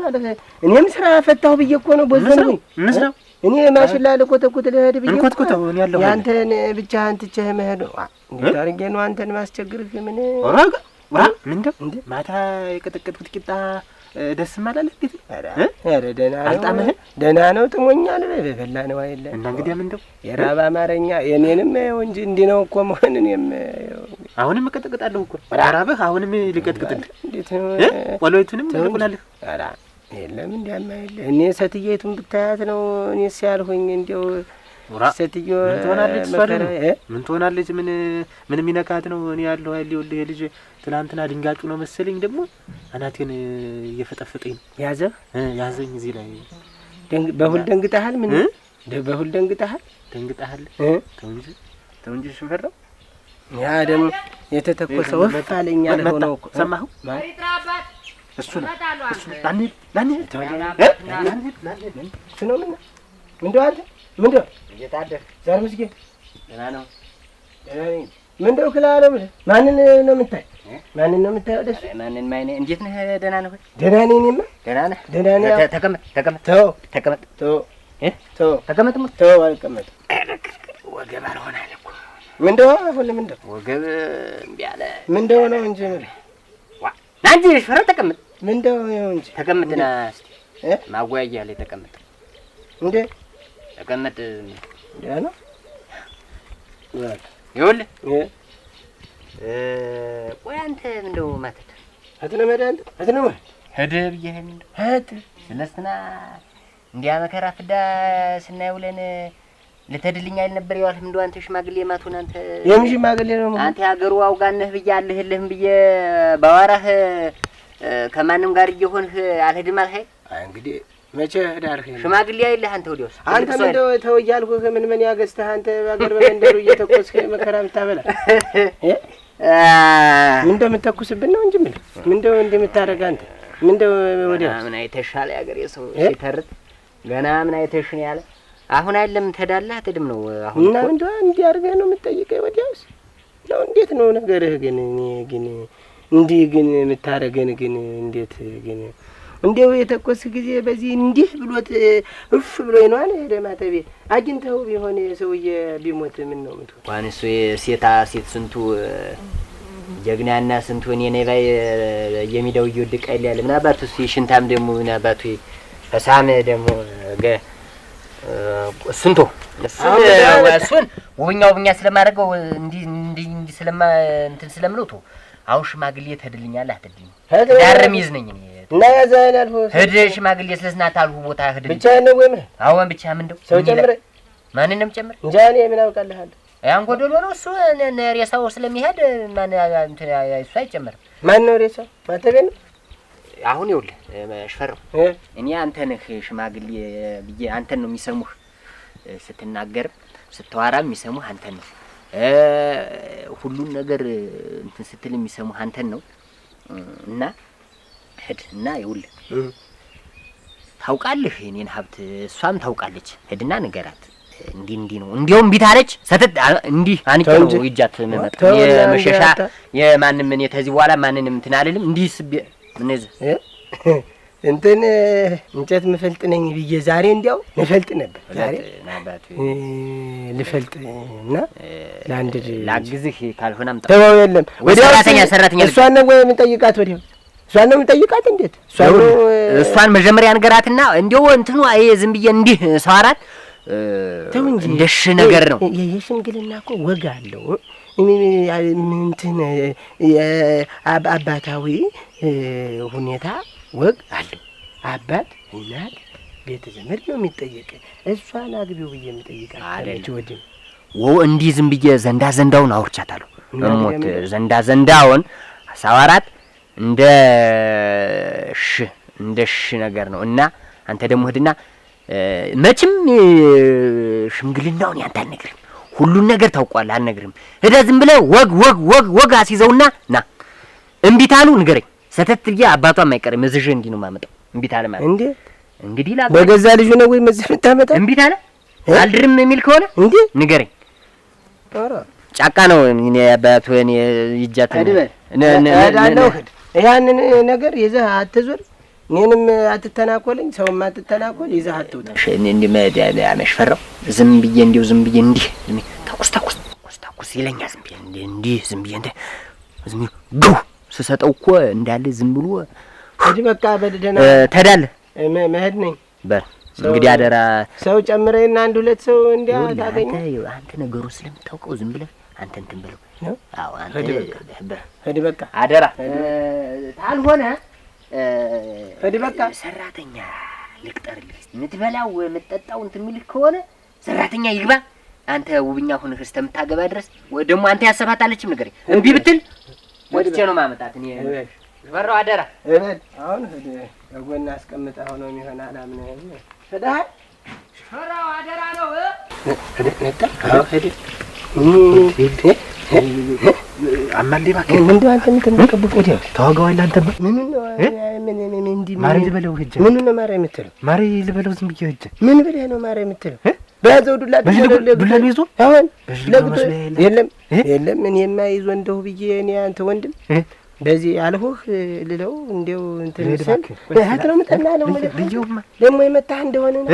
ማለት እኔም ስራ ፈታሁ ብዬ እኮ ነው ቦዘንኩኝ እንስራው እኔ ማሽላ ልኮተኩት ልሄድ ብዬ እንኮትኩተው እኔ ያለው ያንተን ብቻህን ትቼህ መሄድ እንዴት አድርጌ ነው አንተን ማስቸግርህ ምን ወራጋ ወራ ምንድነው ማታ የቀጠቀጥኩት ቂጣ ደስ ማላለህ እንዴት ኧረ ደህና ነው ጥሞኛል በበላ ነው አይደለ እና እንግዲህ ምንድነው የራባ አማርኛ የኔንም እንጂ እንዲህ ነው እኮ መሆን እኔም አሁንም እቀጠቅጣለሁ እኮ ራበህ አሁንም ልቀጥቅጥልህ እንዴት ወሎይቱንም ልቁላለህ ኧረ የለም እንዲያማ የለ እኔ ሰትዬቱን ብታያት ነው እኔስ ያልሁኝ እንደው ሰትዮ ምን ትሆናለች ምን የሚነካት ነው እኔ ያለው አይደል ይኸውልህ የልጅ ትላንትና ድንጋጩ ነው መሰለኝ ደግሞ አናቴን እየፈጠፈጠኝ ያዘኝ እዚህ ላይ በሁል ደንግጠሃል ምን በሁል ደንግጠሃል ተው እንጂ ሽፈራው ያ ደግሞ የተተኮሰው ወፍ አለኛል ሆነው ሰማሁ እሱ ነው ላኔ እሱ ነው ምንድነው አንተ ምንድነው እየታደር ዛሬ መስጊድ ደህና ነው ምንድነው ክላለ ማንን ነው የምታይ ማንን ነው የምታየው ደስ ማንን ማይኔ እንዴት ነህ ደህና ነህ ደህና ነኝ እኔማ ደህና ነህ ተቀመጥ ተቀመጥ አልቀመጥ ወገብ አልሆነ አለ እኮ ምንድነው አሁን ምንድነው ወገብ እምቢ አለ ምንድነው ነው እንጂ ናንጂ ፈረ ተቀመጥ ምንድነው ነው እንጂ ተቀመጥና እስቲ ማጓያ ላይ ተቀመጥ እንዴ ተቀመጥ ያና ይኸውልህ ቆይ አንተ ምንድነው ማተት አትነው ሄደ ብዬህ ምንድነው ስለስትና እንዲያ መከራ ፍዳ ስናይውለን ልተድልኝ አይደል ነበር ያልህ ምንድነው አንተ ሽማግሌ ማቱን አንተ የምሽማግሌ ነው አንተ ያገሩ አውጋነህ ብያለህልህም ብዬ ባወራህ ከማንም ጋር እየሆንህ አልሄድም አልኸኝ እንግዲህ መቼ ዳርህ ሽማግሌ አይደል አንተ ወዲያውስ አንተ ምንድነው ተው እያልኩህ ምን ያገዝተህ አንተ ባገር በመንደሩ እየተቆስክ መከራ ምታበላ ምን እንደምትተኩስብን ነው እንጂ ምንድነው እንደምታረጋ አንተ ምንድነው ወዲያውስ ምን አይተሻለ ያገር የሰው ሲተርት ገና ምን አይተሽ ነው ያለ አሁን አይደለም ተዳላህ ተድም ነው አሁን እና ምንድነው እንዲህ አድርገህ ነው የምትጠይቀኝ ወዲያውስ ነው እንዴት ነው ነገርህ ግን እኔ ግን እንዲህ ግን የምታረገን ግን እንዴት ግን እንደው የተቆስ ጊዜ በዚህ እንዲህ ብሎት እፍ ብሎ ይኗል ለማተቤ አግኝተው ቢሆን ሰውዬ ቢሞት ምን ነው ምቱ ዋንሱ ሴት ስንቱ ጀግናና ስንቱ እኔ ነኝ ባይ የሚደው ይወድቃል ያለ ምን አባቱ ሽንታም ደግሞ ምን አባቱ ፈሳም ደግሞ ስንቱ እሱን ውብኛ ስለማደርገው እንዲህ ስለማ እንትን ስለምሉት አሁን ሽማግሌ ተድልኛል አትድልኝ ዳርም ይዝነኝ እና ያዛን አልፎ ሄደ ሽማግሌ ስለስናት አልሁ ቦታ ሄደ ብቻ ነው ወይ ምን አሁን ብቻ ምንድነው ሰው ጨምረ ማንንም ጨምረ እንጃ እኔ ምን አውቃለሁ ያን ጎደሎ ነው እሱ ሬሳው ስለሚሄድ ማን እንትን እሱ አይጨምርም ማን ነው ሬሳው ማተቤ ነው አሁን ይኸውልህ ሽፈራው እኔ አንተ ነህ ሽማግሌ ብዬ አንተን ነው የሚሰሙህ ስትናገር ስትዋራም የሚሰሙህ አንተን ነው ሁሉን ነገር እንትን ስትል የሚሰሙህ አንተን ነው እና ሄድና ይኸውልህ ታውቃለህ የኔን ሀብት እሷም ታውቃለች ሄድና ንገራት እንዲህ ነው እንዲያውም ቢታለች ሰተት እንዲህ አንቺ ነው ይጃት መመጣ የመሸሻ የማንም እኔ ተዚህ በኋላ ማንንም እንትን አልልም እንዲህ ስብ ምንዝ እንትን እንጨት መፈልጥ ነኝ ብዬ ዛሬ እንዲያው መፈልጥ ነበር ዛሬ ናባቱ ልፈልጥ እና ለአንድ ላግዝህ ካልሆነ አምጣ ተው የለም ወዲያ ሰራተኛ እሷን ነው ወይ የምጠይቃት ወዲያው እሷን ነው የምጠይቃት እንዴት እሷን መጀመሪያ ነገራትና እንዲያው እንትኑ አይ ዝም ብዬ እንዲህ ሰዋራት ተው እንጂ እንደሽ ነገር ነው የሽምግልና እኮ ወግ አለው እንትን አባታዊ ሁኔታ ወግ አለው አባት እናት ቤተ ዘመድ ነው የሚጠየቅ እሷን አግቢው ብዬ የምጠይቃት አለች ወዲህ እንዲህ ዝም ብዬ ዘንዳውን አውርቻታለሁ ሞት ዘንዳውን ሰዋራት እንደሽ ነገር ነው እና አንተ ደግሞ ሄድና መቼም ሽምግልናውን ያንተ አልነግርም ሁሉን ነገር ታውቋለህ አልነግርም ሄዳ ዝም ብለህ ወግ አስይዘውና ና እምቢታሉ ንገረኝ ሰተት ብዬ አባቷም አይቀርም እዝህ እንዲህ ነው ማመጣው እምቢታለ ማለት እንዴ እንግዲህ ላ በገዛ ልጁ ነው ወይ መዝህ ምታመጣ እምቢታለ አልድርም የሚል ከሆነ እንዴ ንገረኝ ኧረ ጫካ ነው እኔ አባቱ እኔ ይጃት ያንን ነገር ይዘህ አትዞር እኔንም አትተናኮለኝ፣ ሰውም አትተናኮል፣ ይዘህ አትውጣ። እንዲህ መድያመሽ ፈራው ዝም ብዬ እንዲሁ ዝም ብዬ እንዲህ ተኩስ ይለኛል። ዝም ብዬ እንዲህ ዝም ብዬ እንደ ዝም ብዬ ጉ ስሰጠው እኮ እንዳለ ዝም ብሎ ሂድ በቃ በደህና ተዳለ መሄድ ነኝ። በል እንግዲህ አደራ ሰው ጨምረህና አንድ ሁለት ሰው እንዲያ ታገኝ። አንተ ነገሩን ስለምታውቀው ዝም ብለህ አንተ እንትን በለው። አዎ አንተ ሂድ በቃ አደራ ታልሆነ ሂድ በቃ ሰራተኛ ልቅጠርልህ። የምትበላው የምትጠጣው እንትን የሚልህ ከሆነ ሰራተኛ ይግባ። አንተ ውብኛ ሆነህ እስከምታገባ ድረስ ደግሞ አንተ ያሰባታለችም ነገር እምቢ ብትል ወጥቼ ነው ማመጣት። እኔ ፈራው አደራ አሁን ሂድ በጎን አስቀምጠኸው ነው የሚሆን። አላምንህም። ሂደሃል ፈራው አደራ ነው። ሂድ ነጣ። አዎ ሂድ አማንዴ እባክህ እንደው አንተ የምትንቀብቅ ወዲያው ተዋጋዋለህ። አንተ ምን እንዲህ ማሬ ልበለው ሂጅ። ምን ነው ማሬ የምትለው? ማሬ ልበለው ዝም ብዬ ሂጅ። ምን ብለህ ነው ማሬ የምትለው? በያዘው ዱላ ዱላ ይዞ አሁን ለግቶ የለም እኔማ ይዞ እንደው ብዬ እኔ አንተ ወንድም በዚህ አልሆህ ልለው እንደው እንትን ስል እህት ነው የምጠላለው። ደግሞ የመታህ እንደሆነ ነው